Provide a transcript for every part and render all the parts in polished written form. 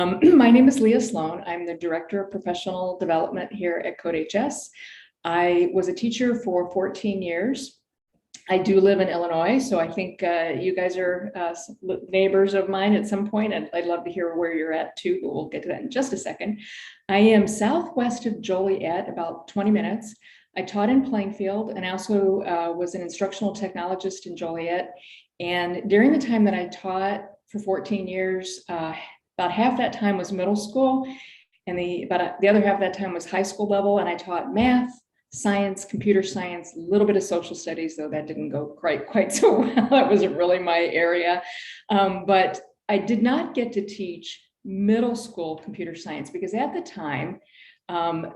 My name is Leah Sloan. I'm the Director of Professional Development here at CodeHS. I was a teacher for 14 years. I do live in Illinois, so I think you guys are neighbors of mine at some point, and I'd love to hear where you're at too, but we'll get to that in just a second. I am southwest of Joliet, about 20 minutes. I taught in Plainfield, and I also was an instructional technologist in Joliet. And during the time that I taught for 14 years, about half that time was middle school, and the other half of that time was high school level, and I taught math, science, computer science, a little bit of social studies, though that didn't go quite so well. That wasn't really my area. But I did not get to teach middle school computer science because at the time,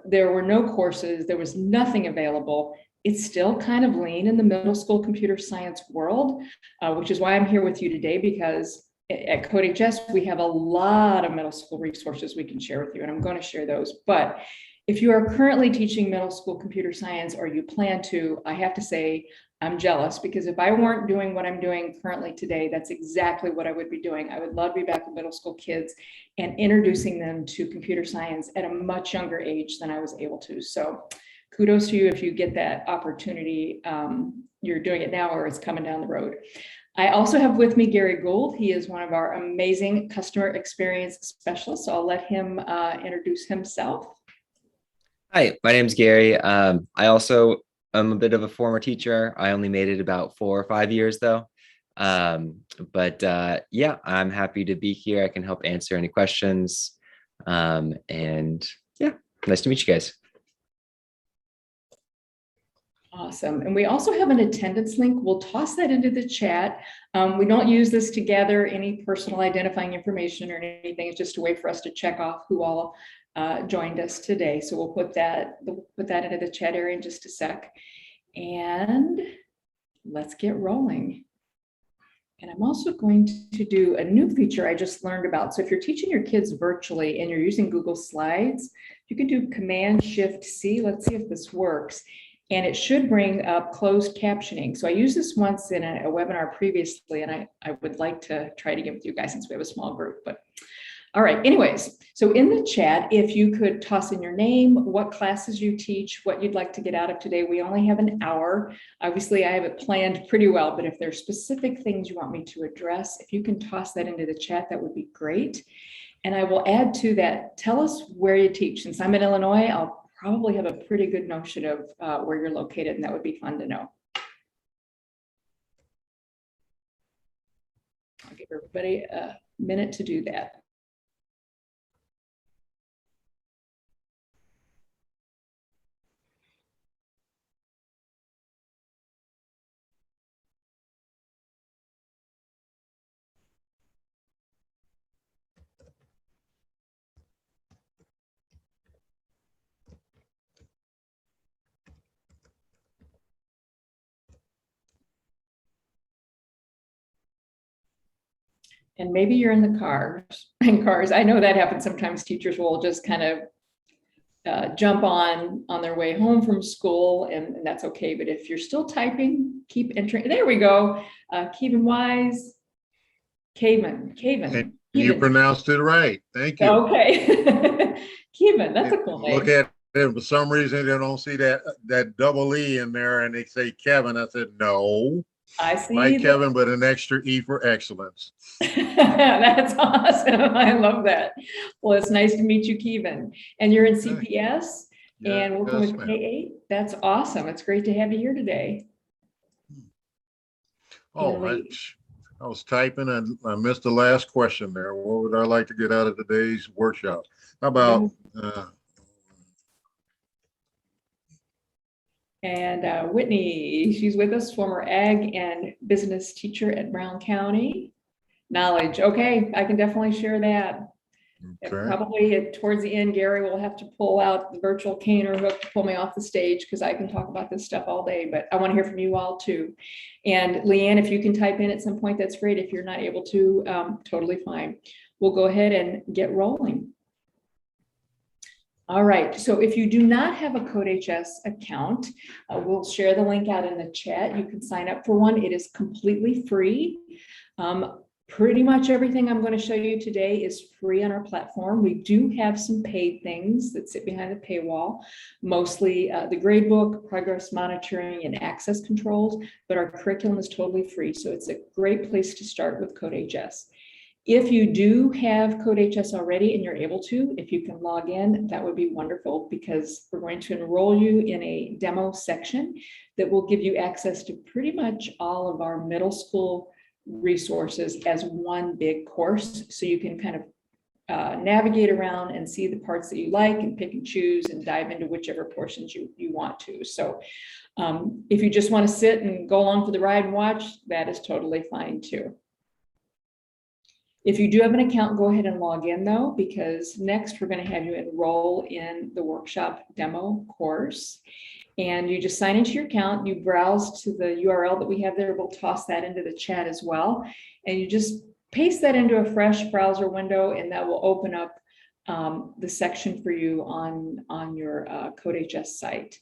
there were no courses, there was nothing available. It's still kind of lean in the middle school computer science world, which is why I'm here with you today, because at CodeHS, we have a lot of middle school resources we can share with you, and I'm going to share those. But if you are currently teaching middle school computer science, or you plan to, I have to say I'm jealous, because if I weren't doing what I'm doing currently today, that's exactly what I would be doing. I would love to be back with middle school kids and introducing them to computer science at a much younger age than I was able to. So kudos to you if you get that opportunity. You're doing it now, or it's coming down the road. I also have with me Gary Gould. He is one of our amazing customer experience specialists. So I'll let him introduce himself. Hi, my name's Gary. I also am a bit of a former teacher. I only made it about 4 or 5 years though. Yeah, I'm happy to be here. I can help answer any questions. And yeah, nice to meet you guys. Awesome. And we also have an attendance link. We'll toss that into the chat. We don't use this to gather any personal identifying information or anything. It's just a way for us to check off who all joined us today. So we'll put that into the chat area in just a sec. And let's get rolling. And I'm also going to do a new feature I just learned about. So if you're teaching your kids virtually and you're using Google Slides, you can do Command-Shift-C. Let's see if this works. And it should bring up closed captioning. So I used this once in a webinar previously, and I would like to try it again with you guys since we have a small group. But all right, anyways, so in the chat, if you could toss in your name, what classes you teach, what you'd like to get out of today. We only have an hour. Obviously, I have it planned pretty well, but if there's specific things you want me to address, if you can toss that into the chat, that would be great. And I will add to that, tell us where you teach. Since I'm in Illinois, I'll probably have a pretty good notion of where you're located, and that would be fun to know. I'll give everybody a minute to do that. And maybe you're in the cars. I know that happens sometimes. Teachers will just kind of jump on their way home from school, and that's okay. But if you're still typing, keep entering. There we go. Kevin Wise, Kevin. You pronounced it right. Thank you. Okay. Kevin, that's a cool name. Look at it. For some reason, they don't see that double E in there, and they say Kevin. I said, no. I see. Like Kevin, but an extra E for excellence. That's awesome. I love that. Well, it's nice to meet you, Kevin. And you're in CPS and working with K8. That's awesome. It's great to have you here today. Oh, I was typing and I missed the last question there. What would I like to get out of today's workshop? How about and Whitney, she's with us, former ag and business teacher at Brown County. Knowledge. Okay, I can definitely share that. Okay. Probably towards the end, Gary will have to pull out the virtual cane or hook to pull me off the stage, because I can talk about this stuff all day, but I want to hear from you all too. And Leanne, if you can type in at some point, that's great. If you're not able to, totally fine. We'll go ahead and get rolling. All right, so if you do not have a CodeHS account, we'll share the link out in the chat. You can sign up for one. It is completely free. Pretty much everything I'm going to show you today is free on our platform. We do have some paid things that sit behind the paywall, mostly the gradebook, progress monitoring, and access controls, but our curriculum is totally free. So it's a great place to start with CodeHS. If you do have CodeHS already and you're able to, if you can log in, that would be wonderful, because we're going to enroll you in a demo section that will give you access to pretty much all of our middle school resources as one big course. So you can kind of navigate around and see the parts that you like and pick and choose and dive into whichever portions you want to. So if you just want to sit and go along for the ride and watch, that is totally fine too. If you do have an account, go ahead and log in though, because next we're going to have you enroll in the workshop demo course. And you just sign into your account, you browse to the URL that we have there. We'll toss that into the chat as well. And you just paste that into a fresh browser window, and that will open up the section for you on your CodeHS site.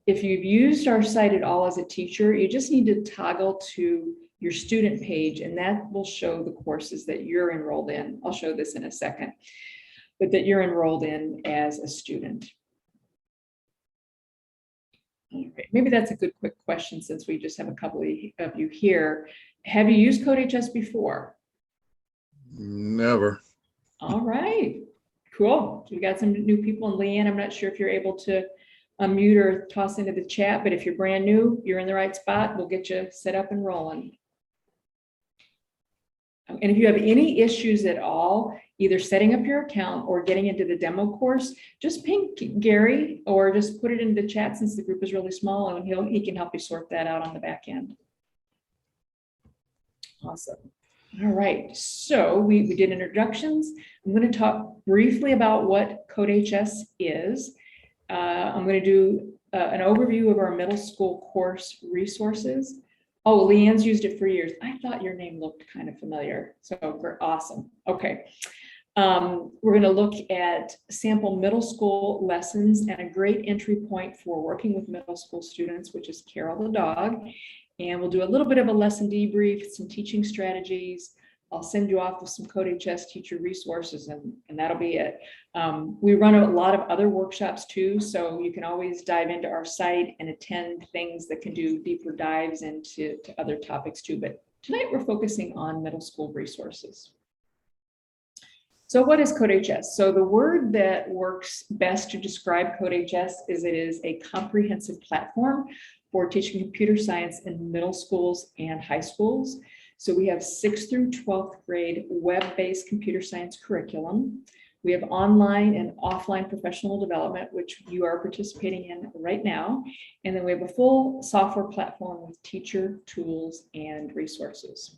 If you've used our site at all as a teacher, you just need to toggle to your student page, and that will show the courses that you're enrolled in. I'll show this in a second, but that you're enrolled in as a student. Okay, maybe that's a good quick question, since we just have a couple of you here. Have you used CodeHS before? Never. All right, cool. We got some new people. And Leanne, I'm not sure if you're able to unmute or toss into the chat, but if you're brand new, you're in the right spot. We'll get you set up and rolling. And if you have any issues at all, either setting up your account or getting into the demo course, just ping Gary or just put it into the chat, since the group is really small, and he can help you sort that out on the back end. Awesome. All right, so we did introductions. I'm going to talk briefly about what CodeHS is. I'm going to do an overview of our middle school course resources. Oh, Leanne's used it for years. I thought your name looked kind of familiar. So we're awesome. Okay. We're going to look at sample middle school lessons and a great entry point for working with middle school students, which is Carol the dog. And we'll do a little bit of a lesson debrief, some teaching strategies. I'll send you off with some CodeHS teacher resources, and that'll be it. We run a lot of other workshops too, so you can always dive into our site and attend things that can do deeper dives into other topics too. But tonight we're focusing on middle school resources. So what is CodeHS? So the word that works best to describe CodeHS is it is a comprehensive platform for teaching computer science in middle schools and high schools. So we have 6th through 12th grade web-based computer science curriculum. We have online and offline professional development, which you are participating in right now. And then we have a full software platform with teacher tools and resources.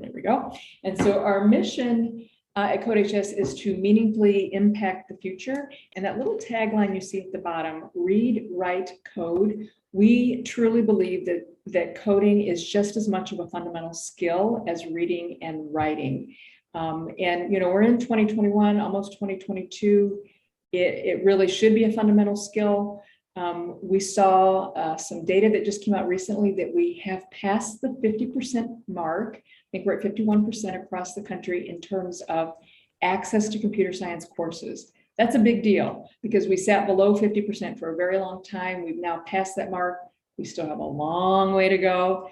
There we go. And so our mission at CodeHS is to meaningfully impact the future. And that little tagline you see at the bottom, read, write, code. We truly believe that coding is just as much of a fundamental skill as reading and writing. And we're in 2021, almost 2022. It really should be a fundamental skill. We saw some data that just came out recently that we have passed the 50% mark. I think we're at 51% across the country in terms of access to computer science courses. That's a big deal because we sat below 50% for a very long time. We've now passed that mark. We still have a long way to go.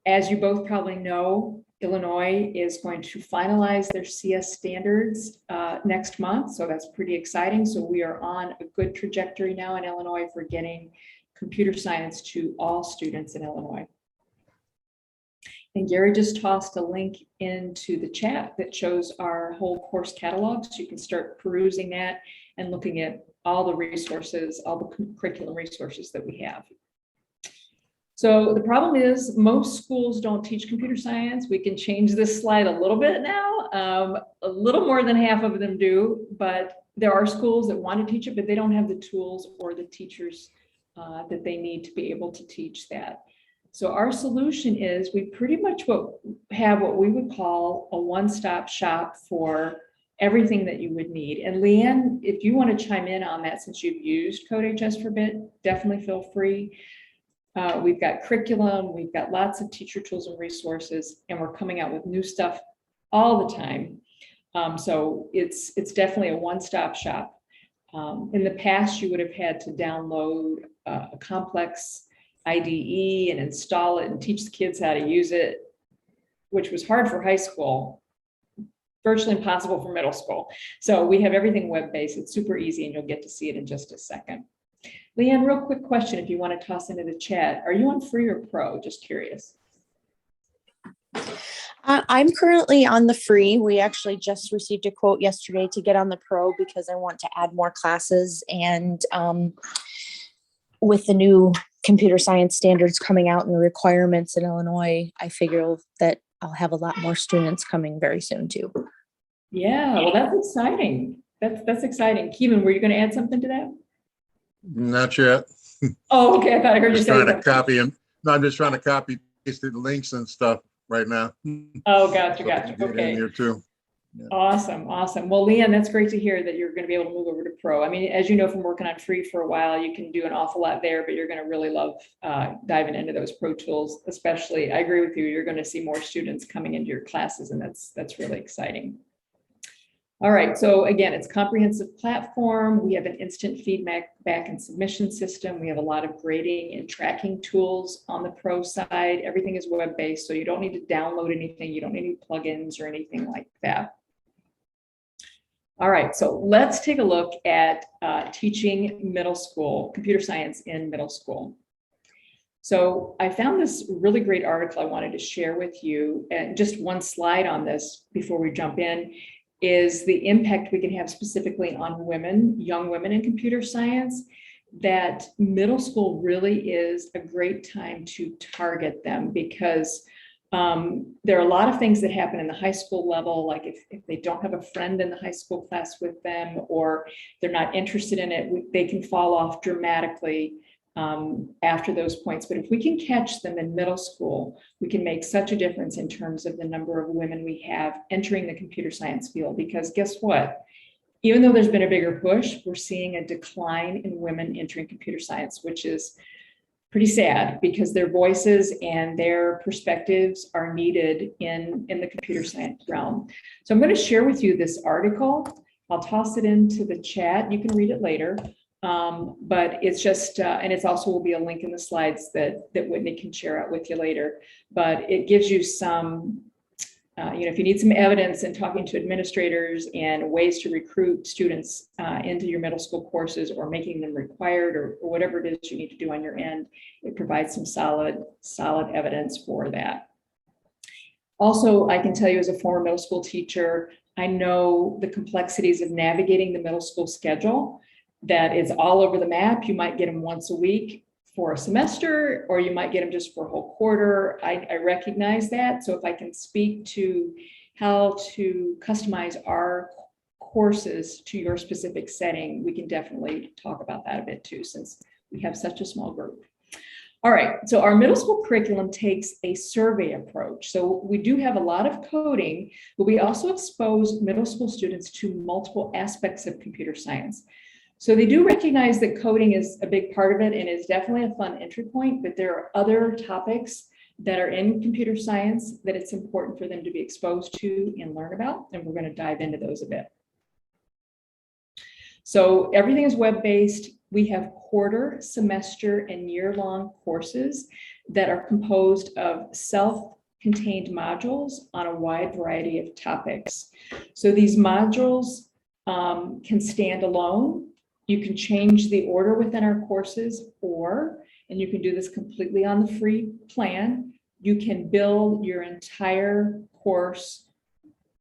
As you both probably know, Illinois is going to finalize their CS standards next month. So that's pretty exciting. So we are on a good trajectory now in Illinois for getting computer science to all students in Illinois. And Gary just tossed a link into the chat that shows our whole course catalog. So you can start perusing that and looking at all the resources, all the curriculum resources that we have. So the problem is most schools don't teach computer science. We can change this slide a little bit now. A little more than half of them do, but there are schools that want to teach it, but they don't have the tools or the teachers that they need to be able to teach that. So our solution is we pretty much have what we would call a one-stop shop for everything that you would need. And Leanne, if you want to chime in on that, since you've used CodeHS for a bit, definitely feel free. We've got curriculum, we've got lots of teacher tools and resources, and we're coming out with new stuff all the time. So it's definitely a one-stop shop. In the past, you would have had to download a complex IDE and install it and teach the kids how to use it, which was hard for high school, virtually impossible for middle school. So we have everything web-based. It's super easy, and you'll get to see it in just a second. Leanne, real quick question, if you want to toss into the chat, are you on free or pro? Just curious. I'm currently on the free. We actually just received a quote yesterday to get on the pro because I want to add more classes. And with the new computer science standards coming out and the requirements in Illinois, I figure that I'll have a lot more students coming very soon too. Yeah, well, that's exciting. That's exciting. Keelan, were you going to add something to that? Not yet. Oh, okay. I thought I heard you Just say trying to something. copy and no, I'm just trying to copy paste the links and stuff right now. Oh, gotcha, So gotcha. get in Okay. here too. Awesome, awesome. Well, Leanne, that's great to hear that you're going to be able to move over to pro. I mean, as you know, from working on free for a while, you can do an awful lot there, but you're going to really love diving into those pro tools, especially, I agree with you, you're going to see more students coming into your classes, and that's really exciting. All right, so again, it's a comprehensive platform. We have an instant feedback and submission system. We have a lot of grading and tracking tools on the pro side. Everything is web-based, so you don't need to download anything. You don't need any plugins or anything like that. All right, so let's take a look at teaching middle school, computer science in middle school. So I found this really great article I wanted to share with you, and just one slide on this before we jump in is the impact we can have specifically on women, young women in computer science, that middle school really is a great time to target them because there are a lot of things that happen in the high school level, like if they don't have a friend in the high school class with them or they're not interested in it, they can fall off dramatically after those points. But if we can catch them in middle school, we can make such a difference in terms of the number of women we have entering the computer science field. Because guess what? Even though there's been a bigger push, we're seeing a decline in women entering computer science, which is pretty sad because their voices and their perspectives are needed in the computer science realm. So I'm going to share with you this article. I'll toss it into the chat. You can read it later. But it's just, and it's also will be a link in the slides that Whitney can share out with you later. But it gives you some, if you need some evidence in talking to administrators and ways to recruit students into your middle school courses or making them required or whatever it is you need to do on your end, it provides some solid evidence for that. Also, I can tell you as a former middle school teacher, I know the complexities of navigating the middle school schedule. That is all over the map. You might get them once a week for a semester, or you might get them just for a whole quarter. I recognize that. So if I can speak to how to customize our courses to your specific setting, we can definitely talk about that a bit too, since we have such a small group. All right, so our middle school curriculum takes a survey approach. So we do have a lot of coding, but we also expose middle school students to multiple aspects of computer science. So they do recognize that coding is a big part of it and is definitely a fun entry point, but there are other topics that are in computer science that it's important for them to be exposed to and learn about, and we're going to dive into those a bit. So everything is web-based. We have quarter, semester, and year-long courses that are composed of self-contained modules on a wide variety of topics. So these modules can stand alone. You can change the order within our courses, and you can do this completely on the free plan, you can build your entire course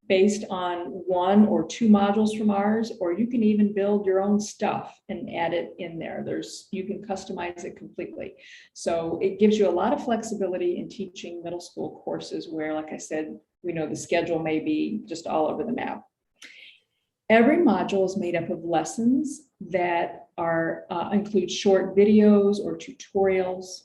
based on 1 or 2 modules from ours, or you can even build your own stuff and add it in there. You can customize it completely. So it gives you a lot of flexibility in teaching middle school courses where, like I said, we know the schedule may be just all over the map. Every module is made up of lessons that include short videos or tutorials,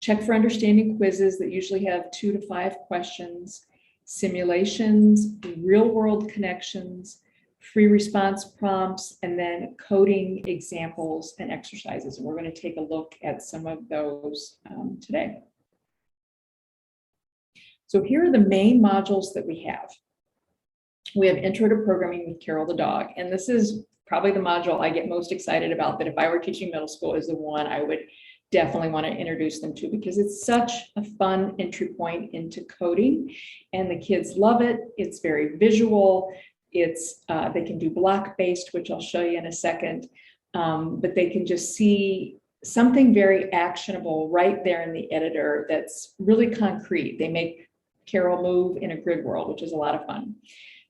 check for understanding quizzes that usually have 2 to 5 questions, simulations, real world connections, free response prompts, and then coding examples and exercises. And we're going to take a look at some of those today. So here are the main modules that we have. We have Intro to Programming with Carol the dog, and this is probably the module I get most excited about, that if I were teaching middle school is the one I would definitely want to introduce them to, because it's such a fun entry point into coding and the kids love it. It's very visual. It's they can do block-based, which I'll show you in a second, but they can just see something very actionable right there in the editor that's really concrete. They make Carol move in a grid world, which is a lot of fun.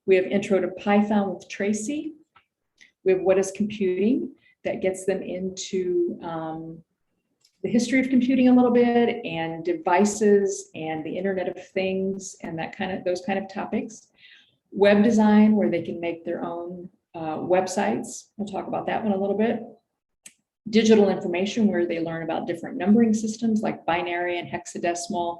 We have Intro to Python with Tracy. We have What is Computing, that gets them into the history of computing a little bit, and devices and the Internet of Things and those kind of topics. Web design, where they can make their own websites. We'll talk about that one a little bit. Digital information, where they learn about different numbering systems like binary and hexadecimal,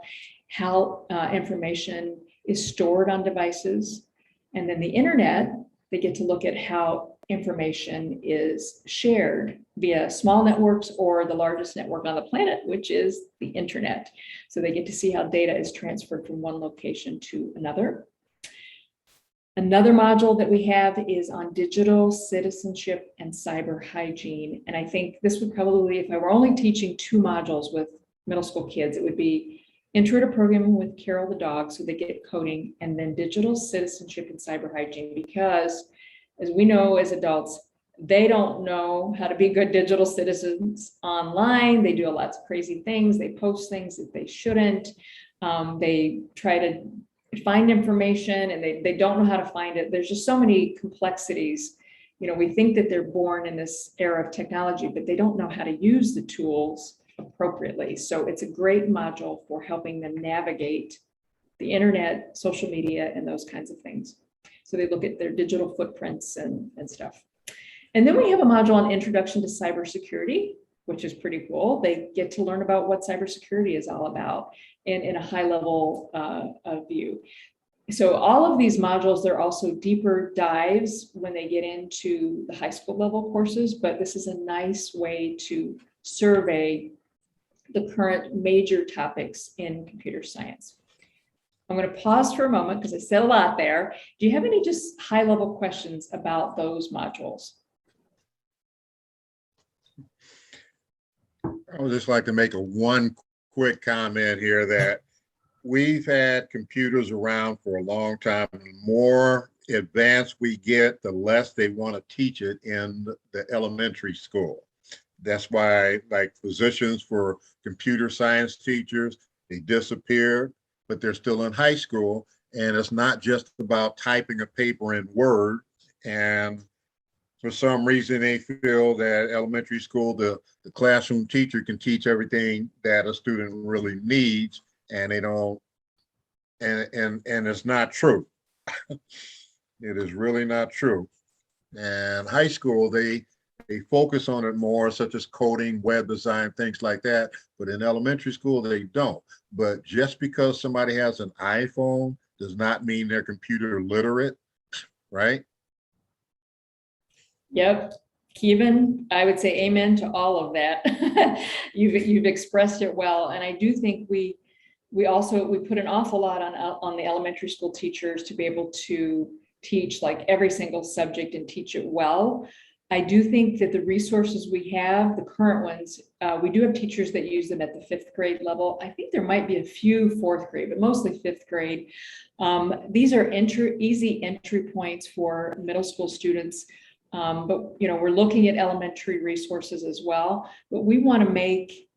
how information is stored on devices. And then the Internet, they get to look at how information is shared via small networks or the largest network on the planet, which is the Internet. So they get to see how data is transferred from one location to another. Another module that we have is on digital citizenship and cyber hygiene. And I think this would probably, if I were only teaching 2 modules with middle school kids, it would be Intro to Programming with Carol the dog, so they get coding, and then digital citizenship and cyber hygiene, because as we know as adults, they don't know how to be good digital citizens online. They do lots of crazy things. They post things that they shouldn't. They try to find information and they don't know how to find it. There's just so many complexities. You know, we think that they're born in this era of technology, but they don't know how to use the tools appropriately. So it's a great module for helping them navigate the internet, social media, and those kinds of things. So they look at their digital footprints and stuff. And then we have a module on Introduction to Cybersecurity, which is pretty cool. They get to learn about what cybersecurity is all about in a high level view. So all of these modules, they're also deeper dives when they get into the high school level courses, but this is a nice way to survey the current major topics in computer science. I'm going to pause for a moment because I said a lot there. Do you have any just high level questions about those modules? I would just like to make one quick comment here that we've had computers around for a long time. The more advanced we get, the less they want to teach it in the elementary school. That's why, like, positions for computer science teachers, they disappeared, but they're still in high school. And it's not just about typing a paper in Word. And for some reason, they feel that elementary school, the classroom teacher can teach everything that a student really needs, and they don't, and it's not true. It is really not true. And high school, they focus on it more, such as coding, web design, things like that. But in elementary school, they don't. But just because somebody has an iPhone does not mean they're computer literate, right? Yep. Kevin, I would say amen to all of that. You've expressed it well. And I do think we put an awful lot on the elementary school teachers to be able to teach like every single subject and teach it well. I do think that the resources we have, the current ones, we do have teachers that use them at the 5th grade level. I think there might be a few 4th grade, but mostly 5th grade. These are easy entry points for middle school students. But you know, we're looking at elementary resources as well, but we want to make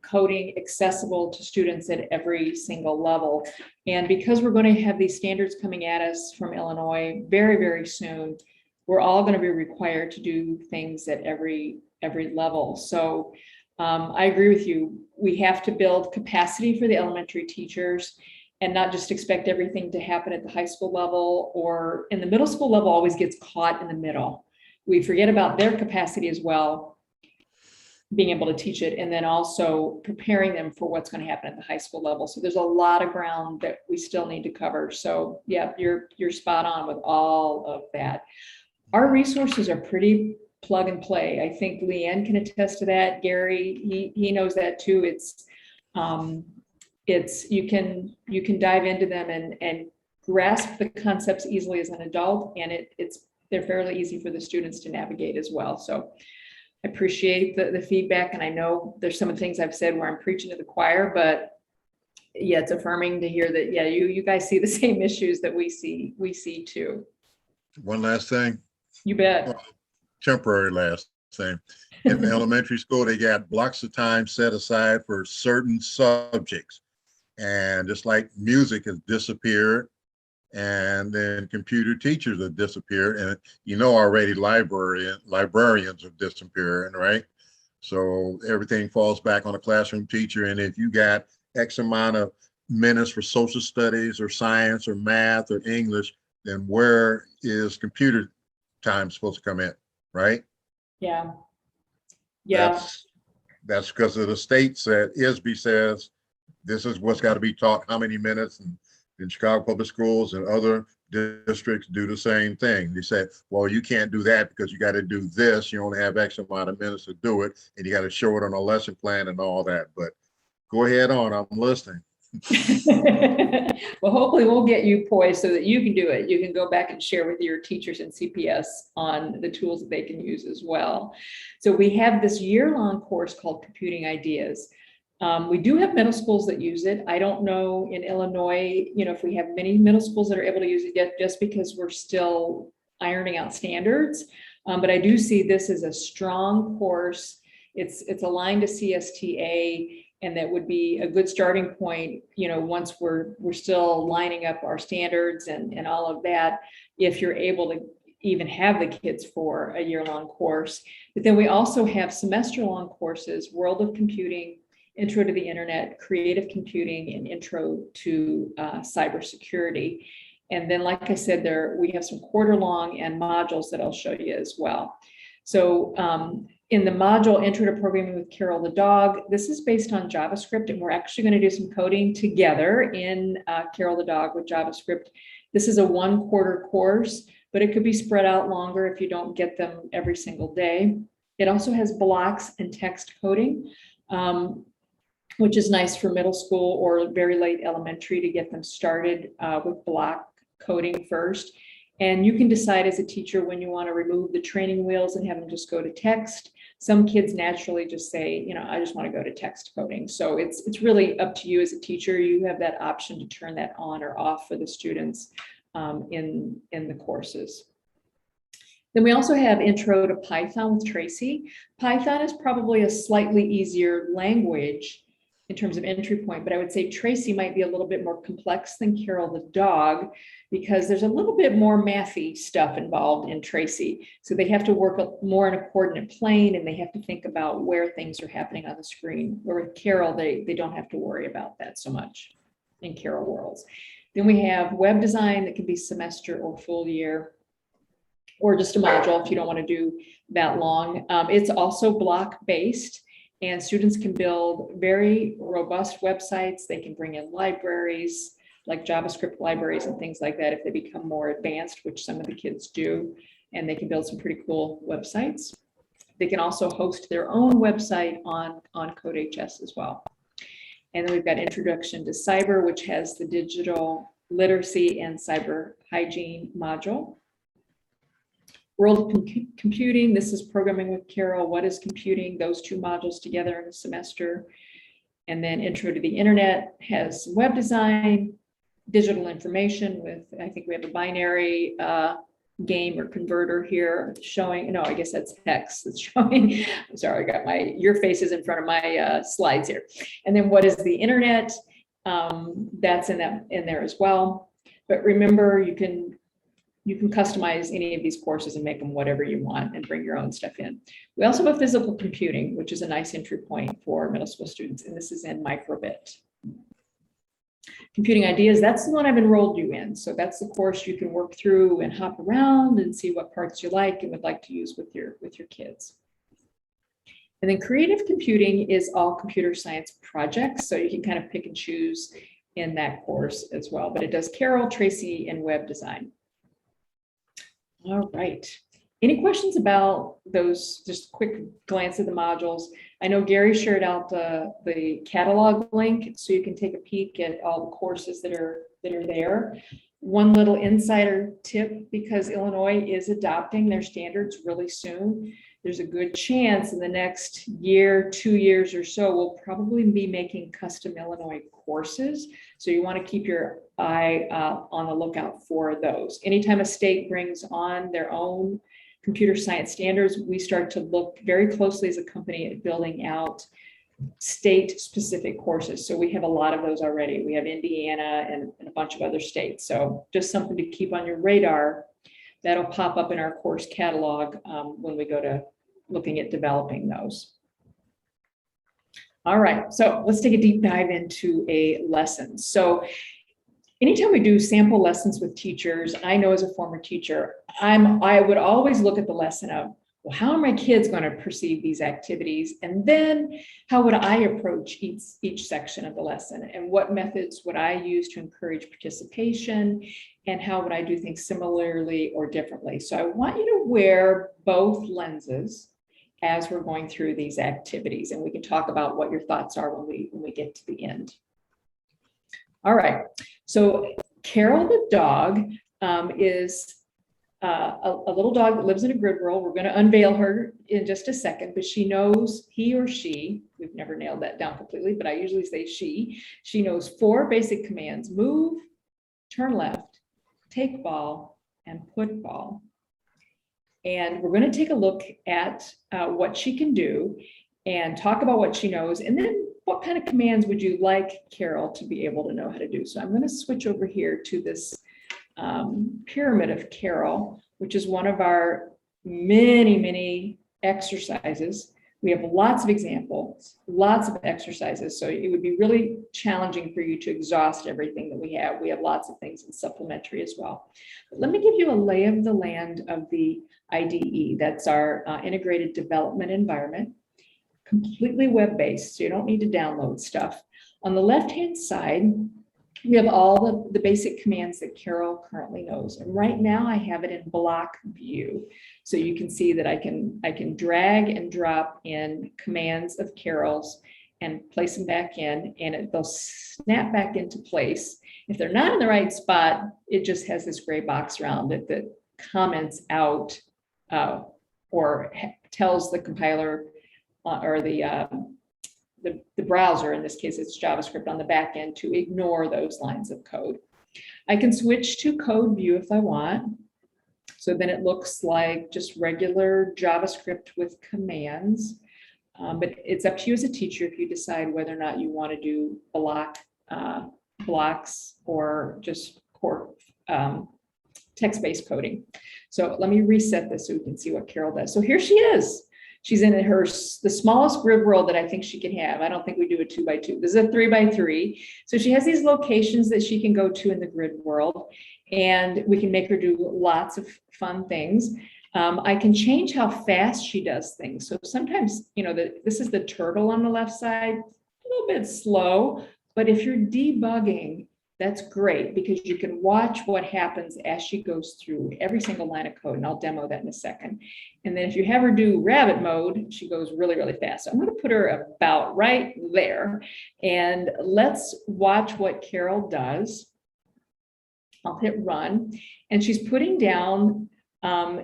coding accessible to students at every single level. And because we're going to have these standards coming at us from Illinois very, very soon, we're all going to be required to do things at every level. So I agree with you. We have to build capacity for the elementary teachers and not just expect everything to happen at the high school level, or in the middle school level always gets caught in the middle. We forget about their capacity as well. being able to teach it, and then also preparing them for what's going to happen at the high school level. So there's a lot of ground that we still need to cover. So yeah, you're spot on with all of that. Our resources are pretty plug and play. I think Leanne can attest to that. Gary, he knows that too. It's you can dive into them and grasp the concepts easily as an adult, and they're fairly easy for the students to navigate as well. So I appreciate the feedback, and I know there's some of the things I've said where I'm preaching to the choir, but yeah, it's affirming to hear that, yeah, you guys see the same issues that we see too. One last thing. You bet. Temporary last thing. In elementary school, they got blocks of time set aside for certain subjects. And just like music has disappeared, and then computer teachers have disappeared, and already librarians have disappeared, right? So everything falls back on a classroom teacher. And if you got X amount of minutes for social studies or science or math or English, then where is computer time supposed to come in, right? Yeah. That's because of the states that ISB says this is what's got to be taught, how many minutes, and in Chicago Public Schools and other districts do the same thing. They say, well, you can't do that because you got to do this. You only have X amount of minutes to do it, and you got to show it on a lesson plan and all that. But go ahead on, I'm listening. Well, hopefully we'll get you poised so that you can do it. You can go back and share with your teachers and CPS on the tools that they can use as well. So we have this year-long course called Computing Ideas. We do have middle schools that use it. I don't know in Illinois, if we have many middle schools that are able to use it yet, just because we're still ironing out standards. But I do see this as a strong course. It's aligned to CSTA, and that would be a good starting point, once we're still lining up our standards and all of that, if you're able to even have the kids for a year-long course. But then we also have semester-long courses, World of Computing, Intro to the Internet, Creative Computing, and Intro to Cybersecurity. And then, like I said, we have some quarter-long and modules that I'll show you as well. So in the module Intro to Programming with Carol the Dog, this is based on JavaScript, and we're actually going to do some coding together in Carol the Dog with JavaScript. This is a 1-quarter course, but it could be spread out longer if you don't get them every single day. It also has blocks and text coding, which is nice for middle school or very late elementary to get them started with block coding first. And you can decide as a teacher when you want to remove the training wheels and have them just go to text. Some kids naturally just say, I just want to go to text coding. So it's really up to you as a teacher. You have that option to turn that on or off for the students in the courses. Then we also have Intro to Python with Tracy. Python is probably a slightly easier language in terms of entry point, but I would say Tracy might be a little bit more complex than Carol the Dog, because there's a little bit more mathy stuff involved in Tracy. So they have to work more in a coordinate plane, and they have to think about where things are happening on the screen. Where with Carol, they don't have to worry about that so much in Carol worlds. Then we have web design that can be semester or full year, or just a module if you don't want to do that long. It's also block-based, and students can build very robust websites. They can bring in libraries, like JavaScript libraries and things like that if they become more advanced, which some of the kids do, and they can build some pretty cool websites. They can also host their own website on CodeHS as well. And then we've got Introduction to Cyber, which has the digital literacy and cyber hygiene module. World of Computing, this is Programming with Carol. What is computing? Those two modules together in a semester. And then Intro to the Internet has web design, digital information with, I think we have a binary game or converter here showing, no, I guess that's hex that's showing. I'm sorry, I got your faces in front of my slides here. And then what is the internet? That's in there as well. But remember, you can customize any of these courses and make them whatever you want and bring your own stuff in. We also have physical computing, which is a nice entry point for middle school students, and this is in Microbit. Computing Ideas, that's the one I've enrolled you in. So that's the course you can work through and hop around and see what parts you like and would like to use with your kids. And then creative computing is all computer science projects. So you can kind of pick and choose in that course as well, but it does Carol, Tracy, and web design. All right. Any questions about those? Just a quick glance at the modules. I know Gary shared out the catalog link, so you can take a peek at all the courses that are there. One little insider tip, because Illinois is adopting their standards really soon, there's a good chance in the next year, 2 years or so, we'll probably be making custom Illinois courses. So you want to keep your eye on the lookout for those. Anytime a state brings on their own computer science standards, we start to look very closely as a company at building out state-specific courses. So we have a lot of those already. We have Indiana and a bunch of other states. So just something to keep on your radar. That'll pop up in our course catalog when we go to looking at developing those. All right, so let's take a deep dive into a lesson. So anytime we do sample lessons with teachers, I know as a former teacher, I would always look at the lesson of, well, how are my kids going to perceive these activities? And then how would I approach each section of the lesson? And what methods would I use to encourage participation? And how would I do things similarly or differently? So I want you to wear both lenses as we're going through these activities. And we can talk about what your thoughts are when we get to the end. All right, so Carol the dog is a little dog that lives in a grid world. We're going to unveil her in just a second, but she knows, he or she, we've never nailed that down completely, but I usually say she knows 4 basic commands: move, turn left, take ball, and put ball. And we're going to take a look at what she can do and talk about what she knows, and then what kind of commands would you like Carol to be able to know how to do? So I'm going to switch over here to this pyramid of Carol, which is one of our many exercises. We have lots of examples, lots of exercises. So it would be really challenging for you to exhaust everything that we have. We have lots of things in supplementary as well. But let me give you a lay of the land of the IDE. That's our integrated development environment, completely web-based, so you don't need to download stuff. On the left-hand side, we have all the basic commands that Carol currently knows. And right now I have it in block view. So you can see that I can drag and drop in commands of Carol's and place them back in, and they'll snap back into place. If they're not in the right spot, it just has this gray box around it that comments out or tells the compiler or the browser, in this case it's JavaScript on the back end, to ignore those lines of code. I can switch to code view if I want. So then it looks like just regular JavaScript with commands. But it's up to you as a teacher if you decide whether or not you want to do blocks or just core text-based coding. So let me reset this so we can see what Carol does. So here she is. She's in the smallest grid world that I think she can have. I don't think we do a 2x2. This is a 3x3. So she has these locations that she can go to in the grid world, and we can make her do lots of fun things. I can change how fast she does things. So sometimes, this is the turtle on the left side, a little bit slow, but if you're debugging, that's great because you can watch what happens as she goes through every single line of code, and I'll demo that in a second. And then if you have her do rabbit mode, she goes really fast. So I'm going to put her about right there, and let's watch what Carol does. I'll hit run, and she's putting down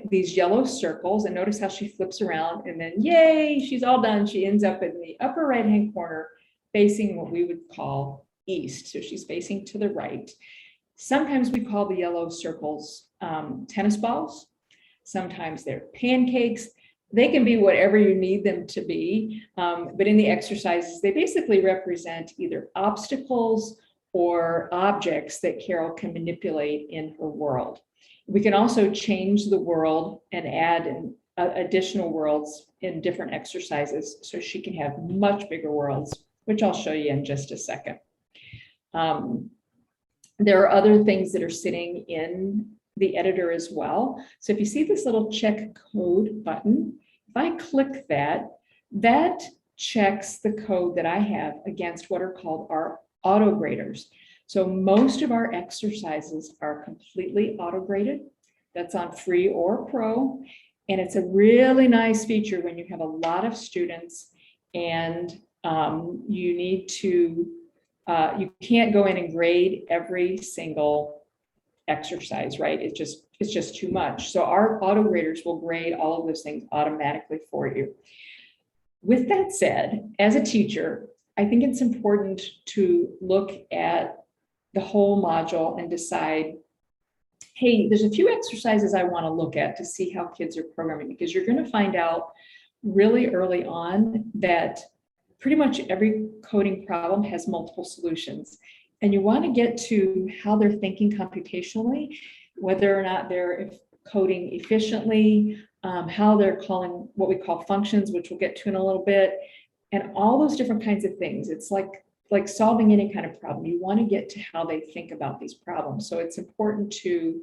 these yellow circles, and notice how she flips around, and then yay, she's all done. She ends up in the upper right-hand corner facing what we would call east. So she's facing to the right. Sometimes we call the yellow circles tennis balls. Sometimes they're pancakes. They can be whatever you need them to be. But in the exercises, they basically represent either obstacles or objects that Carol can manipulate in her world. We can also change the world and add in additional worlds in different exercises so she can have much bigger worlds, which I'll show you in just a second. There are other things that are sitting in the editor as well. So if you see this little check code button, if I click that, That checks the code that I have against what are called our auto graders. So most of our exercises are completely auto graded. That's on free or pro. And it's a really nice feature when you have a lot of students and you need to, you can't go in and grade every single exercise, right? It's just too much. So our auto graders will grade all of those things automatically for you. With that said, as a teacher, I think it's important to look at the whole module and decide, hey, there's a few exercises I want to look at to see how kids are programming, because you're going to find out really early on that pretty much every coding problem has multiple solutions. And you want to get to how they're thinking computationally, whether or not they're coding efficiently, how they're calling what we call functions, which we'll get to in a little bit, and all those different kinds of things. It's like solving any kind of problem. You want to get to how they think about these problems. So it's important to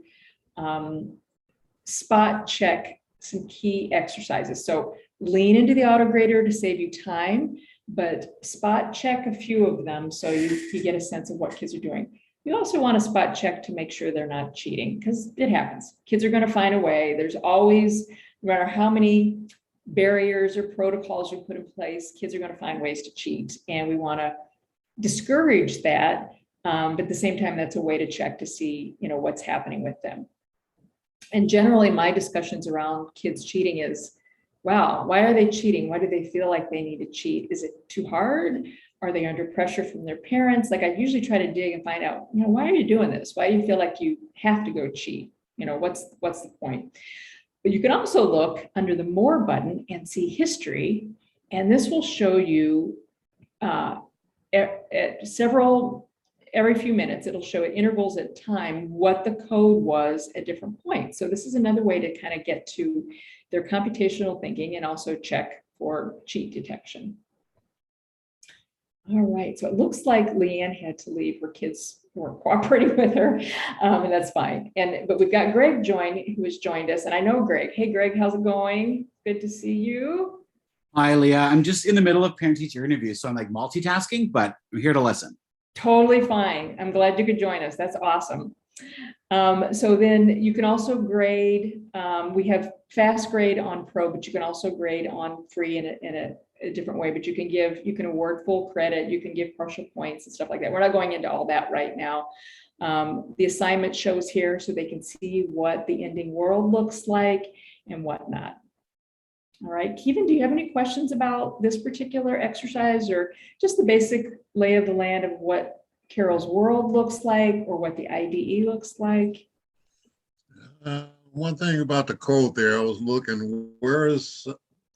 spot check some key exercises. So lean into the auto grader to save you time, but spot check a few of them so you get a sense of what kids are doing. You also want to spot check to make sure they're not cheating, because it happens. Kids are going to find a way. There's always, no matter how many barriers or protocols you put in place, kids are going to find ways to cheat. And we want to discourage that. But at the same time, that's a way to check to see, what's happening with them. And generally my discussions around kids cheating is, wow, why are they cheating? Why do they feel like they need to cheat? Is it too hard? Are they under pressure from their parents? Like, I usually try to dig and find out, why are you doing this? Why do you feel like you have to go cheat? What's the point? But you can also look under the More button and see history. And this will show you every few minutes, it'll show at intervals at time what the code was at different points. So this is another way to kind of get to their computational thinking and also check for cheat detection. All right, so it looks like Leanne had to leave. Her kids weren't cooperating with her, and that's fine. But we've got Greg who has joined us, and I know Greg. Hey, Greg, how's it going? Good to see you. Hi, Leah. I'm just in the middle of parent-teacher interviews, so I'm like multitasking, but I'm here to listen. Totally fine. I'm glad you could join us. That's awesome. So then you can also grade. We have fast grade on Pro, but you can also grade on free in a different way. But you can award full credit. You can give partial points and stuff like that. We're not going into all that right now. The assignment shows here so they can see what the ending world looks like and whatnot. All right, Kevin, do you have any questions about this particular exercise or just the basic lay of the land of what Carol's world looks like or what the IDE looks like? One thing about the code there, I was looking,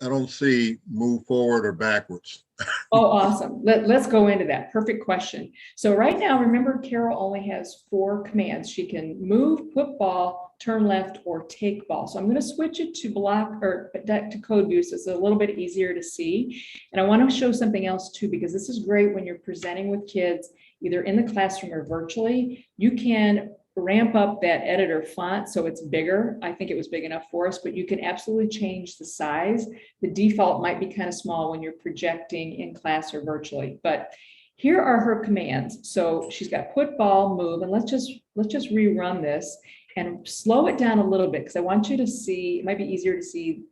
I don't see move forward or backwards. Oh, awesome. Let's go into that. Perfect question. So right now, remember, Carol only has 4 commands. She can move, put ball, turn left, or take ball. So I'm going to switch it to block or to code view so it's a little bit easier to see. And I want to show something else too, because this is great when you're presenting with kids, either in the classroom or virtually. You can ramp up that editor font so it's bigger. I think it was big enough for us, but you can absolutely change the size. The default might be kind of small when you're projecting in class or virtually, but here are her commands. So she's got put, ball, move, and let's just rerun this and slow it down a little bit because I want you to see, it might be easier to see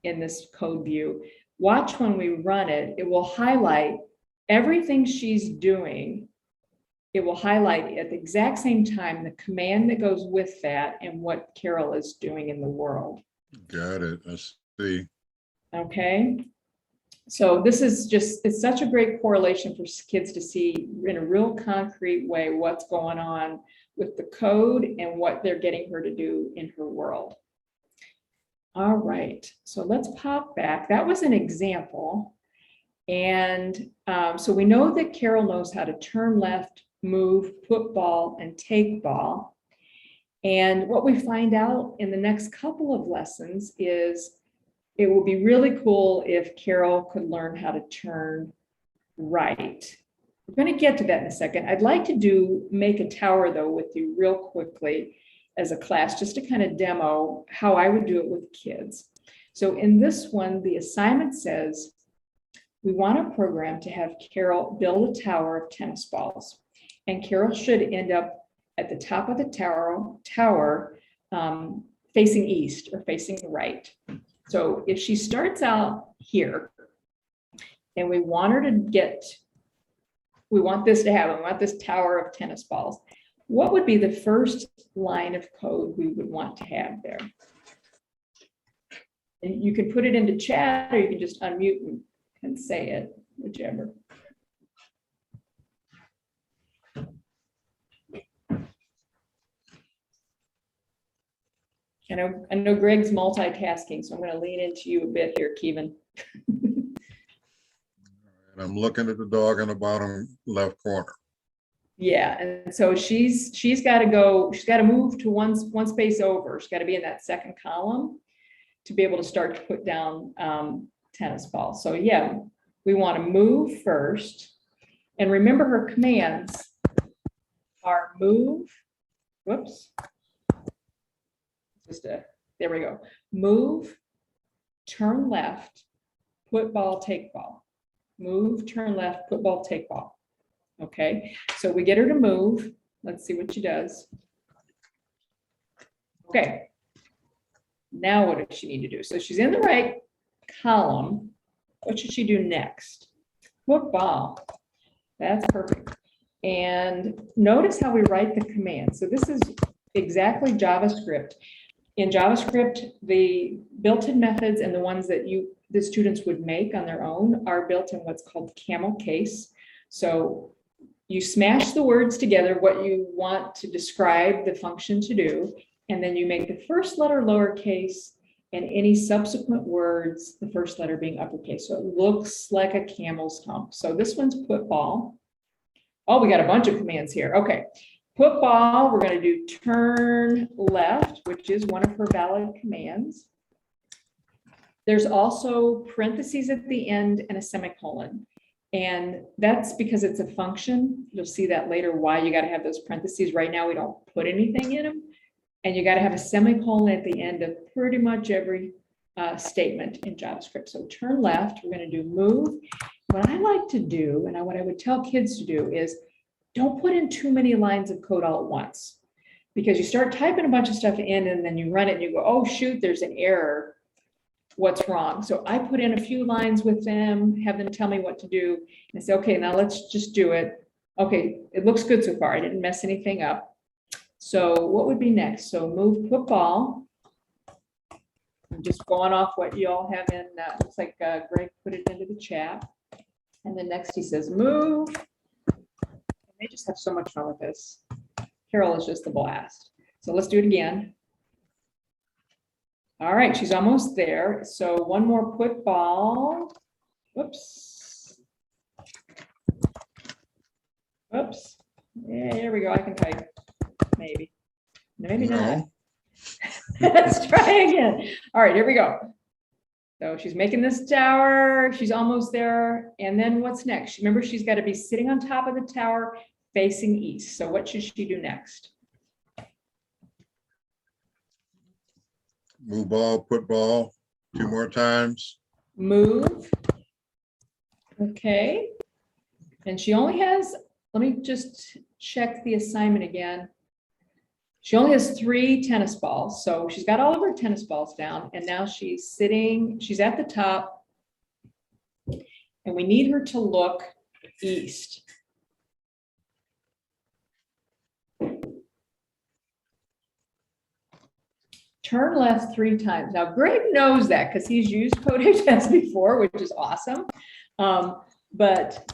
in this code view. Watch when we run it, it will highlight everything she's doing. It will highlight at the exact same time the command that goes with that and what Carol is doing in the world. Got it. I see. Okay. So this is just, it's such a great correlation for kids to see in a real concrete way what's going on with the code and what they're getting her to do in her world. All right, so let's pop back. That was an example. And so we know that Carol knows how to turn left, move, put ball, and take ball. And what we find out in the next couple of lessons is it would be really cool if Carol could learn how to turn right. We're going to get to that in a second. I'd like to make a tower though with you real quickly as a class, just to kind of demo how I would do it with kids. So in this one, the assignment says, We want a program to have Carol build a tower of tennis balls. And Carol should end up at the top of the tower facing east or facing right. So if she starts out here and we want her to get, we want this to happen, we want this tower of tennis balls, what would be the first line of code we would want to have there? And you can put it into chat or you can just unmute and say it, whichever. I know Greg's multitasking, so I'm going to lean into you a bit here, Kevin. And I'm looking at the dog in the bottom left corner. Yeah, and so she's got to go, she's got to move to one space over. She's got to be in that second column to be able to start to put down tennis balls. So yeah, we want to move first. And remember her commands are move, whoops. There we go. Move, turn left, put ball, take ball. Move, turn left, put ball, take ball. Okay, so we get her to move. Let's see what she does. Okay, now what does she need to do? So she's in the right column. What should she do next? Put ball. That's perfect. And notice how we write the command. So this is exactly JavaScript. In JavaScript, the built-in methods and the ones that the students would make on their own are built in what's called Camel Case. So you smash the words together, what you want to describe the function to do, and then you make the first letter lowercase and any subsequent words, the first letter being uppercase. So it looks like a camel's hump. So this one's put ball. Oh, we got a bunch of commands here. Okay. Put ball, we're going to do turn left, which is one of her valid commands. There's also parentheses at the end and a semicolon. And that's because it's a function. You'll see that later why you got to have those parentheses. Right now, we don't put anything in them. And you got to have a semicolon at the end of pretty much every statement in JavaScript. So turn left, we're going to do move. What I like to do, and what I would tell kids to do is, don't put in too many lines of code all at once, because you start typing a bunch of stuff in and then you run it and you go, oh, shoot, there's an error. What's wrong? So I put in a few lines with them, have them tell me what to do. And I say, okay, now let's just do it. Okay, it looks good so far. I didn't mess anything up. So what would be next? So move, put ball. I'm just going off what you all have in, looks like Greg put it into the chat. And then next he says move. They just have so much fun with this. Carol is just a blast. So let's do it again. All right, she's almost there. So one more put ball. Whoops. Whoops. Yeah, here we go. I can type. Maybe. Maybe not. Let's try again. All right, here we go. So she's making this tower, she's almost there. And then what's next? Remember, she's got to be sitting on top of the tower facing east. So what should she do next? Move ball, put ball, 2 more times. Move. Okay. And she only has, let me just check the assignment again. She only has 3 tennis balls. So she's got all of her tennis balls down, and now she's sitting, she's at the top, and we need her to look east. Turn left 3 times. Now Greg knows that because he's used CodeHS before, which is awesome. But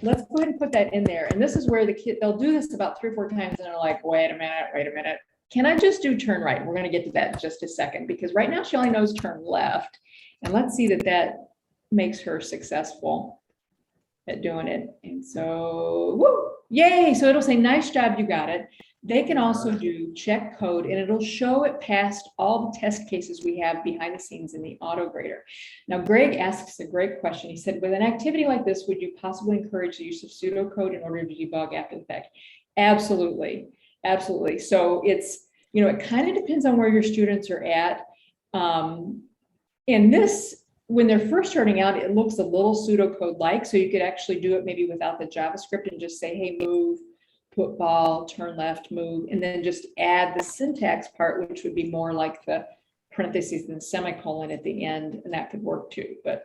let's go ahead and put that in there. And this is where the kid, they'll do this about 3 or 4 times and they're like, wait a minute. Can I just do turn right? We're going to get to that in just a second, because right now she only knows turn left. And let's see that that makes her successful at doing it. And so, woo, yay. So it'll say, nice job, you got it. They can also do check code, and it'll show it passed all the test cases we have behind the scenes in the auto grader. Now, Greg asks a great question. He said, with an activity like this, would you possibly encourage the use of pseudocode in order to debug after the fact? Absolutely. Absolutely. So it's, you know, it kind of depends on where your students are at. And this when they're first starting out, it looks a little pseudocode-like, so you could actually do it maybe without the JavaScript and just say, hey, move, put ball, turn left, move, and then just add the syntax part, which would be more like the parentheses and semicolon at the end, and that could work too. But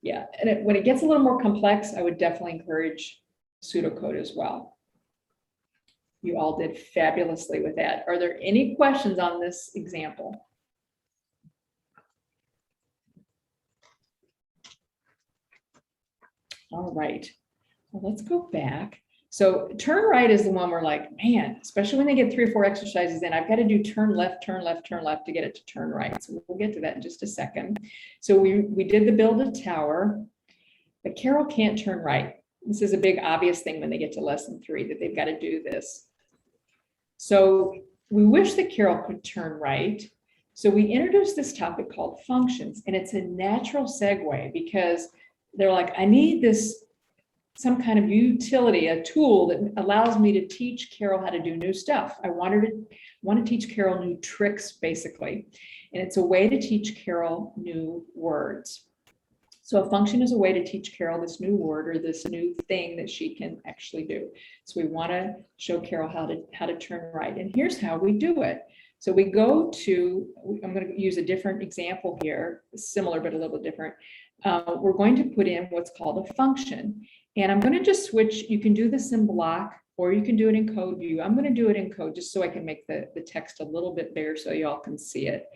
yeah, and when it gets a little more complex, I would definitely encourage pseudocode as well. You all did fabulously with that. Are there any questions on this example? All right, well, let's go back. So turn right is the one we're like, man, especially when they get 3 or 4 exercises in, I've got to do turn left, turn left, turn left to get it to turn right. So we'll get to that in just a second. So we did the build a tower, but Carol can't turn right. This is a big obvious thing when they get to lesson 3 that they've got to do this. So we wish that Carol could turn right. So we introduced this topic called functions, and it's a natural segue because they're like, I need this, some kind of utility, a tool that allows me to teach Carol how to do new stuff. I want to teach Carol new tricks, basically. And it's a way to teach Carol new words. So a function is a way to teach Carol this new word or this new thing that she can actually do. So we want to show Carol how to turn right. And here's how we do it. So we go to, I'm going to use a different example here, similar but a little bit different. We're going to put in what's called a function. And I'm going to just switch. You can do this in block or you can do it in code view. I'm going to do it in code just so I can make the text a little bit bigger so y'all can see it.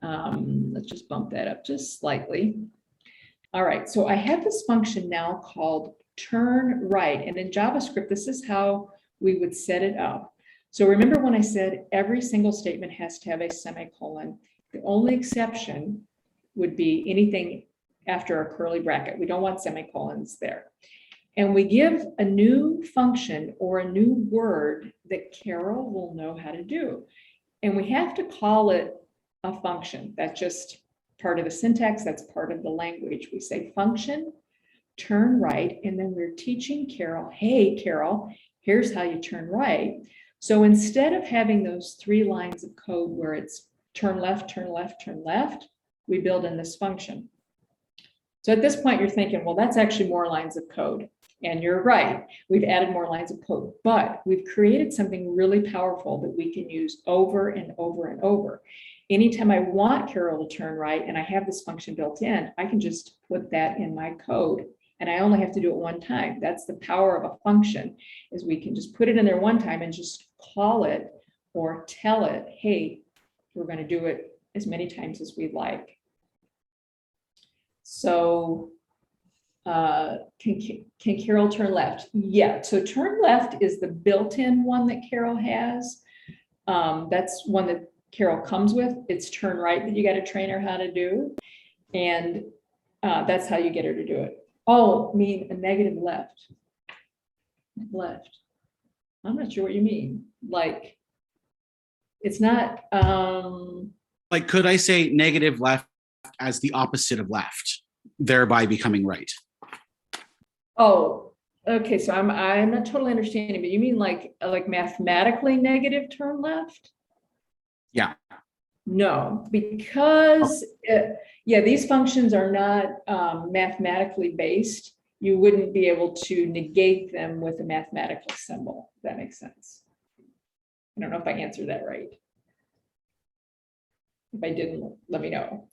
Let's just bump that up just slightly. All right, so I have this function now called turn right. And in JavaScript, this is how we would set it up. So remember when I said every single statement has to have a semicolon. The only exception would be anything after a curly bracket. We don't want semicolons there. And we give a new function or a new word that Carol will know how to do. And we have to call it a function. That's just part of the syntax. That's part of the language. We say function, turn right, and then we're teaching Carol, hey, Carol, here's how you turn right. So instead of having those 3 lines of code where it's turn left, turn left, turn left, we build in this function. So at this point, you're thinking, well, that's actually more lines of code. And you're right. We've added more lines of code, but we've created something really powerful that we can use over and over and over. Anytime I want Carol to turn right and I have this function built in, I can just put that in my code. And I only have to do it one time. That's the power of a function, is we can just put it in there one time and just call it or tell it, hey, we're going to do it as many times as we'd like. So can Carol turn left? Yeah, so turn left is the built-in one that Carol has. That's one that Carol comes with. It's turn right that you got to train her how to do. And that's how you get her to do it. Oh, mean a negative left. Left. I'm not sure what you mean. Like, it's not. Like, could I say negative left as the opposite of left, thereby becoming right? Oh, okay. So I'm not totally understanding, but you mean like mathematically negative turn left? Yeah. No, because yeah, these functions are not mathematically based. You wouldn't be able to negate them with a mathematical symbol. If that makes sense. I don't know if I answered that right. If I didn't, let me know.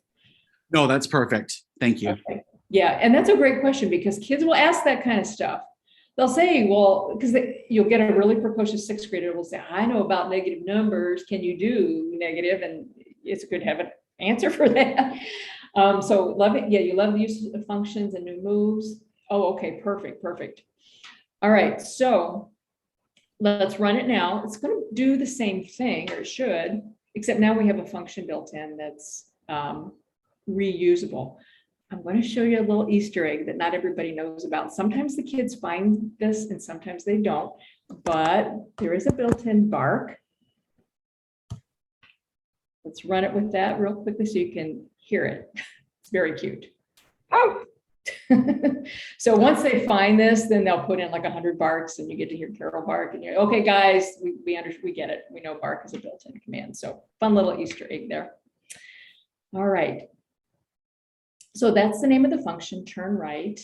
No, that's perfect. Thank you. Okay. Yeah, and that's a great question because kids will ask that kind of stuff. They'll say, well, because you'll get a really precocious 6th grader will say, I know about negative numbers. Can you do negative? And it's good to have an answer for that. So love it. Yeah, you love the use of functions and new moves. Oh, okay, perfect, perfect. All right, so let's run it now. It's going to do the same thing, or it should, except now we have a function built in that's reusable. I'm going to show you a little Easter egg that not everybody knows about. Sometimes the kids find this and sometimes they don't, but there is a built-in bark. Let's run it with that real quickly so you can hear it. It's very cute. Oh. So once they find this, then they'll put in like 100 barks and you get to hear Carol bark and you're okay, guys, we get it. We know bark is a built-in command. So fun little Easter egg there. All right. So that's the name of the function, turn right.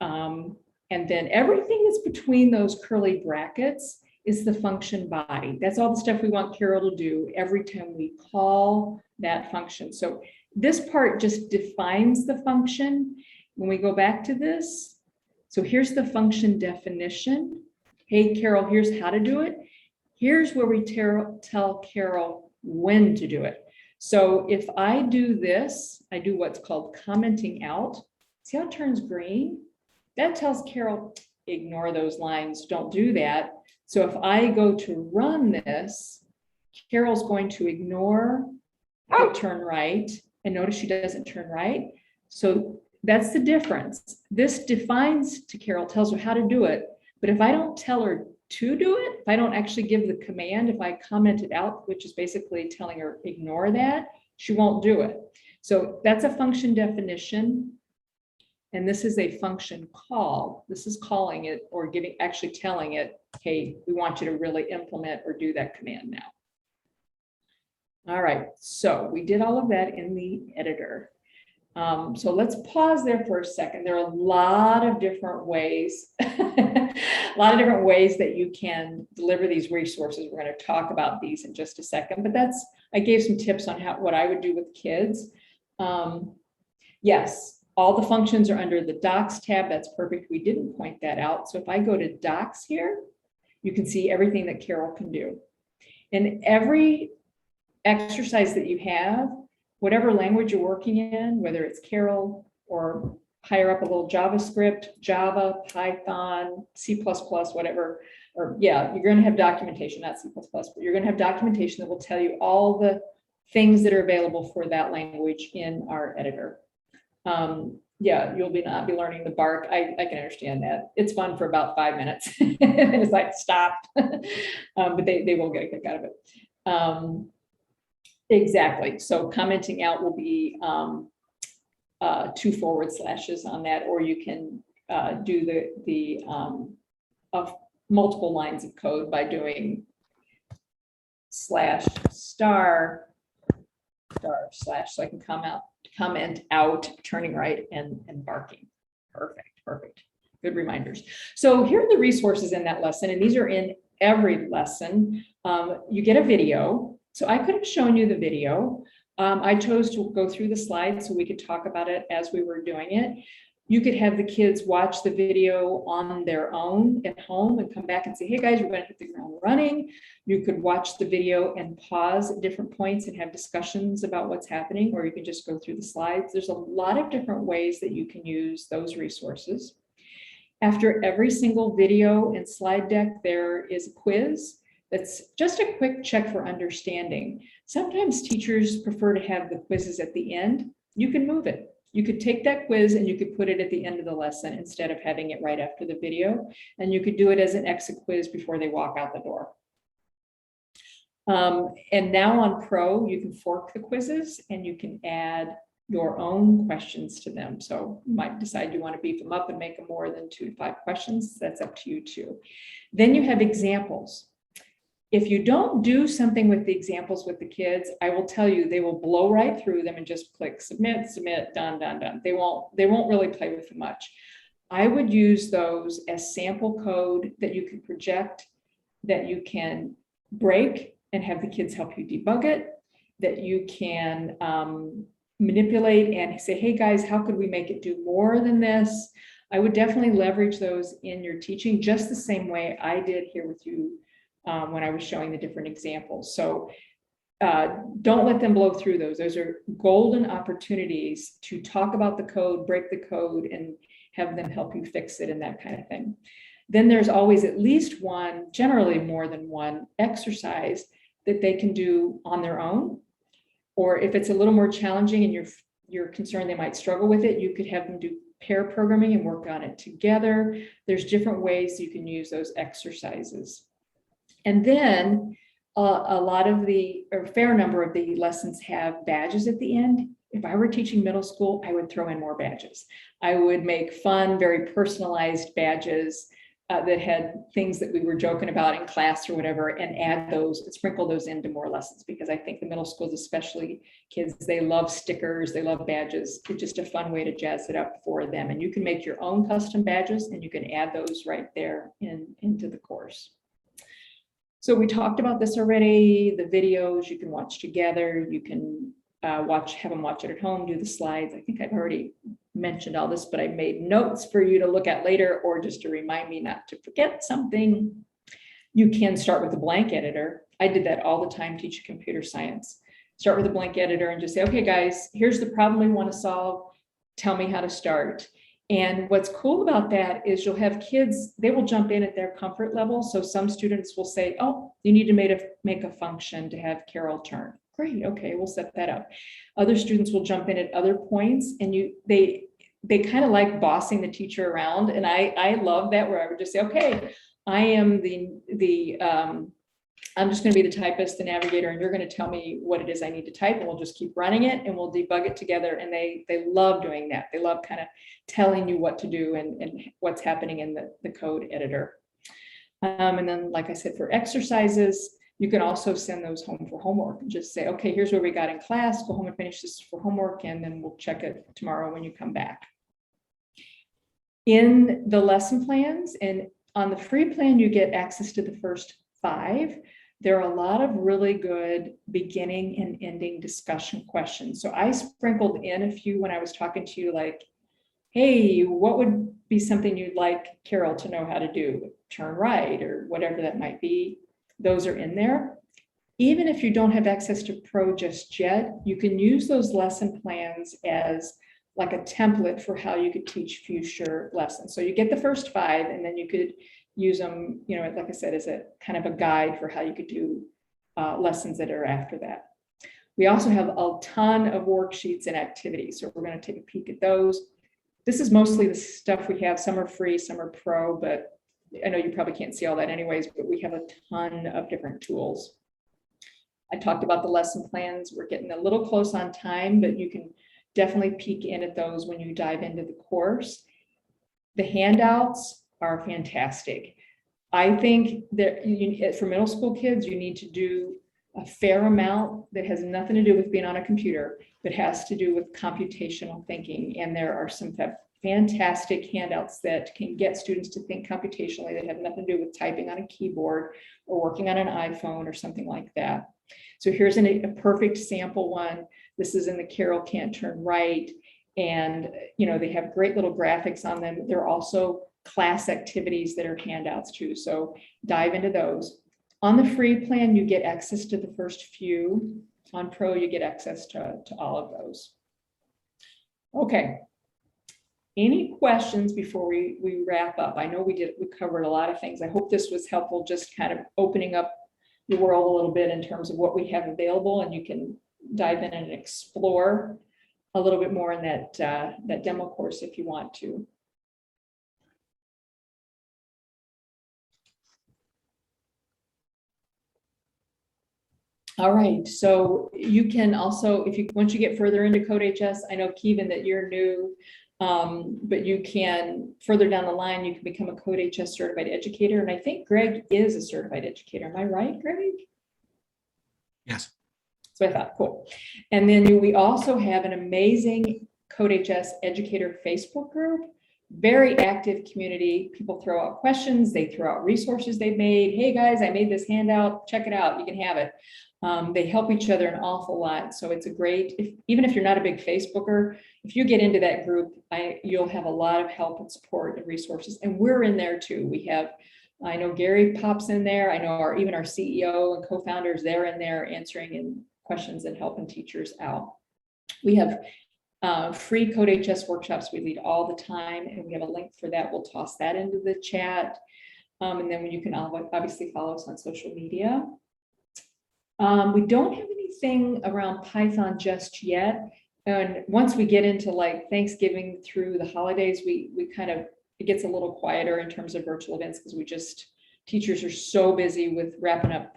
And then everything that's between those curly brackets is the function body. That's all the stuff we want Carol to do every time we call that function. So this part just defines the function. When we go back to this, so here's the function definition. Hey, Carol, here's how to do it. Here's where we tell Carol when to do it. So if I do this, I do what's called commenting out. See how it turns green? That tells Carol, ignore those lines, don't do that. So if I go to run this, Carol's going to ignore the turn right, and notice she doesn't turn right. So that's the difference. This defines to Carol, tells her how to do it. But if I don't tell her to do it, if I don't actually give the command, if I comment it out, which is basically telling her ignore that, she won't do it. So that's a function definition. And this is a function call. This is calling it or actually telling it, hey, we want you to really implement or do that command now. All right, so we did all of that in the editor. So let's pause there for a second. There are a lot of different ways, a lot of different ways that you can deliver these resources. We're going to talk about these in just a second, but I gave some tips on what I would do with kids. Yes, all the functions are under the Docs tab. That's perfect. We didn't point that out. So if I go to Docs here, you can see everything that Carol can do. And every exercise that you have, whatever language you're working in, whether it's Carol or higher up a little JavaScript, Java, Python, C++, whatever, or yeah, you're going to have documentation, not C++, but you're going to have documentation that will tell you all the things that are available for that language in our editor. Yeah, you'll not be learning the bark. I can understand that. It's fun for about 5 minutes. And it's like, stop. But they will get a kick out of it. Exactly. So commenting out will be 2 forward slashes on that, or you can do the multiple lines of code by doing /**/ so I can comment out, turning right and barking. Perfect. Good reminders. So here are the resources in that lesson, and these are in every lesson. You get a video. So I could have shown you the video. I chose to go through the slides so we could talk about it as we were doing it. You could have the kids watch the video on their own at home and come back and say, hey guys, we're going to hit the ground running. You could watch the video and pause at different points and have discussions about what's happening, or you can just go through the slides. There's a lot of different ways that you can use those resources. After every single video and slide deck, there is a quiz. That's just a quick check for understanding. Sometimes teachers prefer to have the quizzes at the end. You can move it. You could take that quiz and you could put it at the end of the lesson instead of having it right after the video. And you could do it as an exit quiz before they walk out the door. And now on Pro, you can fork the quizzes and you can add your own questions to them. So you might decide you want to beef them up and make them more than 2 to 5 questions. That's up to you too. Then you have examples. If you don't do something with the examples with the kids, I will tell you, they will blow right through them and just click submit, done. They won't really play with them much. I would use those as sample code that you can project, that you can break and have the kids help you debug it, that you can manipulate and say, hey guys, how could we make it do more than this? I would definitely leverage those in your teaching just the same way I did here with you when I was showing the different examples. So don't let them blow through those. Those are golden opportunities to talk about the code, break the code, and have them help you fix it and that kind of thing. Then there's always at least one, generally more than one exercise that they can do on their own. Or if it's a little more challenging and you're concerned they might struggle with it, you could have them do pair programming and work on it together. There's different ways you can use those exercises. And then a fair number of the lessons have badges at the end. If I were teaching middle school, I would throw in more badges. I would make fun, very personalized badges that had things that we were joking about in class or whatever, and add those and sprinkle those into more lessons, because I think the middle schools, especially kids, they love stickers, they love badges. It's just a fun way to jazz it up for them. And you can make your own custom badges and you can add those right there into the course. So we talked about this already, the videos you can watch together, you can have them watch it at home, do the slides. I think I've already mentioned all this, but I made notes for you to look at later, or just to remind me not to forget something. You can start with a blank editor. I did that all the time teaching computer science. Start with a blank editor and just say, okay, guys, here's the problem we want to solve. Tell me how to start. And what's cool about that is you'll have kids, they will jump in at their comfort level. So some students will say, oh, you need to make a function to have Carol turn. Great, okay, we'll set that up. Other students will jump in at other points, and they kind of like bossing the teacher around. And I love that, where I would just say, okay, I am I'm just going to be the typist, the navigator, and you're going to tell me what it is I need to type, and we'll just keep running it and we'll debug it together. And they love doing that. They love kind of telling you what to do and what's happening in the code editor. And then, like I said, for exercises, you can also send those home for homework and just say, okay, here's what we got in class, go home and finish this for homework, and then we'll check it tomorrow when you come back. In the lesson plans and on the free plan, you get access to the first 5. There are a lot of really good beginning and ending discussion questions. So I sprinkled in a few when I was talking to you, like, hey, what would be something you'd like Carol to know how to do? Turn right, or whatever that might be. Those are in there. Even if you don't have access to Pro just yet, you can use those lesson plans as like a template for how you could teach future lessons. So you get the first 5, and then you could use them, you know, like I said, as a kind of a guide for how you could do lessons that are after that. We also have a ton of worksheets and activities, so we're going to take a peek at those. This is mostly the stuff we have. Some are free, some are pro, but I know you probably can't see all that anyways, but we have a ton of different tools. I talked about the lesson plans. We're getting a little close on time, but you can definitely peek in at those when you dive into the course. The handouts are fantastic. I think that for middle school kids, you need to do a fair amount that has nothing to do with being on a computer, but has to do with computational thinking. And there are some fantastic handouts that can get students to think computationally that have nothing to do with typing on a keyboard or working on an iPhone or something like that. So here's a perfect sample one. This is in the Carol Can't Turn Right. And, you know, they have great little graphics on them. They're also class activities that are handouts too. So dive into those. On the free plan, you get access to the first few. On Pro, you get access to all of those. Okay. Any questions before we wrap up? I know we covered a lot of things. I hope this was helpful, just kind of opening up the world a little bit in terms of what we have available, and you can dive in and explore a little bit more in that demo course if you want to. All right, so you can also, once you get further into CodeHS, I know, Kevin, that you're new, but you can, further down the line, you can become a CodeHS certified educator. And I think Greg is a certified educator. Am I right, Greg? Yes. So I thought, cool. And then we also have an amazing CodeHS educator Facebook group, very active community. People throw out questions, they throw out resources they've made. Hey guys, I made this handout, check it out, you can have it. They help each other an awful lot. So it's a great, even if you're not a big Facebooker, if you get into that group, you'll have a lot of help and support and resources. And we're in there too. We have, I know Gary pops in there. I know even our CEO and co-founders, they're in there answering questions and helping teachers out. We have free CodeHS workshops we lead all the time, and we have a link for that. We'll toss that into the chat. And then you can obviously follow us on social media. We don't have anything around Python just yet. And once we get into like Thanksgiving through the holidays, we kind of, it gets a little quieter in terms of virtual events because teachers are so busy with wrapping up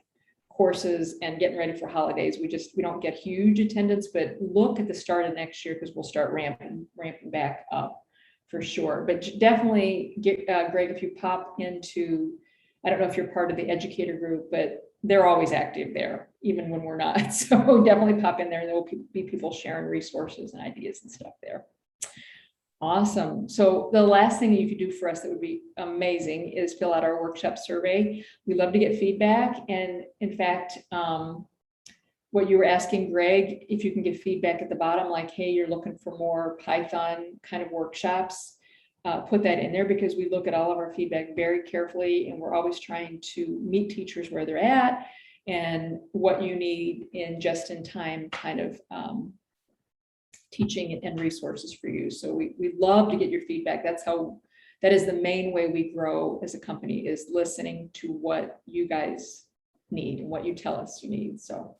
courses and getting ready for holidays. We don't get huge attendance, but look at the start of next year because we'll start ramping back up for sure. But definitely get, Greg, if you pop into, I don't know if you're part of the educator group, but they're always active there, even when we're not. So definitely pop in there, and there will be people sharing resources and ideas and stuff there. Awesome. So the last thing you could do for us that would be amazing is fill out our workshop survey. We love to get feedback. And in fact, what you were asking, Greg, if you can get feedback at the bottom, like, hey, you're looking for more Python kind of workshops, put that in there, because we look at all of our feedback very carefully, and we're always trying to meet teachers where they're at and what you need in just-in-time kind of teaching and resources for you. So we love to get your feedback. That is the main way we grow as a company, is listening to what you guys need and what you tell us you need. So